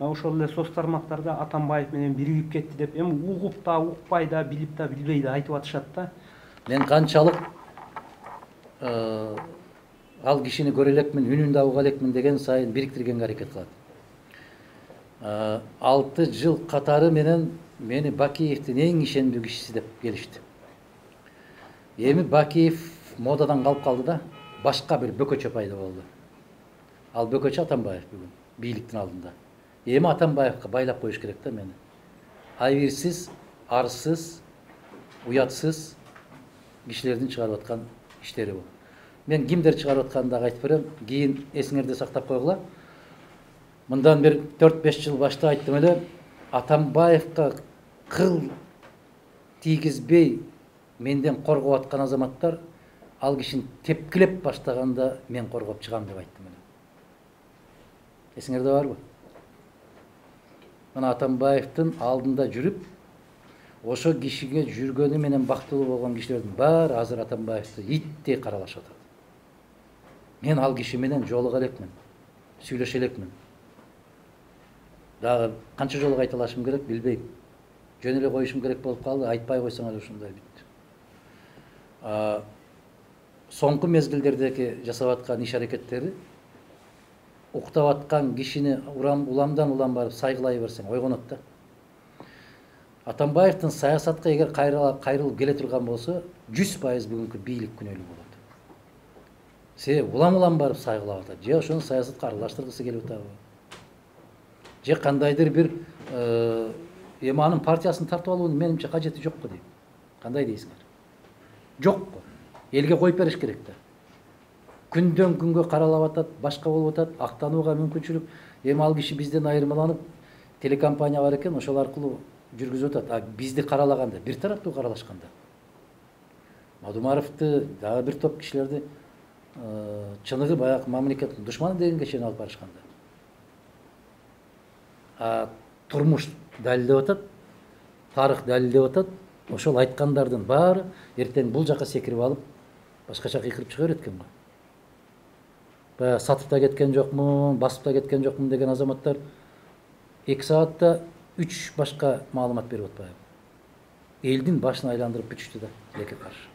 ошол эле соц тармактарда Атамбаев менен биригип кетти деп эми угуп да укпай да билип да билбей да айтып атышат да. Мен канчалык ал кишини көрө элекмин, үнүн да уга элекмин деген сайын бириктиргенге аракет кылат. 6 жыл катары менен мени Бакиевдин эң ишендүү кишиси деп келишти. Эми Бакиев модадан калып калды да, башка бир бөкөчө пайда болду. Ал бөкөчө Атамбаев бүгүн бийликтин алдында. Эми Атамбаевка байлап коюш керек да мени. Айбирсиз, арсыз, уятсыз кишилердин чыгарып аткан иштери бул. Мен кимдер чыгарып атканын дагы айтып берем. Кийин эсиңерде сактап койгула. Мындан бир 4-5 жыл башта айттым эле, Атамбаевка кыл тийгизбей менден коргоп аткан азаматтар ал кишини тепкилеп баштаганда мен коргоп чыгам деп айттым эле. Эсиңерде барбы? Мына Атамбаевдин алдында жүрүп, ошо кишиге жүргөнү менен бактылуу болгон кишилердин баары азыр Атамбаевди иттей каралашып атат. Мен ал киши менен жолуга элекмин, сүйлөшө элекмин. Дагы канча жолу кайталашым керек билбейм. Жөн эле коюшум керек болуп калды, айтпай койсоңор ушундай бүттү. Соңку мезгилдердеги жасап аткан иш аракеттери уктап аткан кишини уламдан улам барып сайгылай берсең ойгонот да. Атамбаевдин саясатка эгер кайрылып келе турган болсо, 100% бүгүнкү бийлик күнөөлүү болот. Себеби улам барып сайгылап атат. Же ошону саясатка аралаштыргысы келип атабы? Же кандайдыр бир эми анын партиясын тартып алуунун менимче кажети жок го дейм. Кандай дейсиңер? Жок го. Элге коюп бериш керек да. Күндөн күнгө каралап атат, башка болуп атат, актанууга мүмкүнчүлүк. Эми ал киши бизден айырмаланып, телекомпания бар экен, ошол аркылуу жүргүзүп атат. А бизди каралаганда, бир тараптуу каралашканда. Мадумаровду, дагы бир топ кишилерди чыныгы баягы мамлекеттин душманы дегенге чейин алып барышканда. Турмуш далилдеп атат, тарых далилдеп атат. Ошол айткандардын баары эртең бул жака секирип алып, башкача кыйкырып чыга берет экен го. Баягы сатып да кеткен жокмун, басып да кеткен жокмун деген азаматтар 2 саатта 3 башка маалымат берип атпайбы. Элдин башын айландырып бүтүштү да, элекке каршы.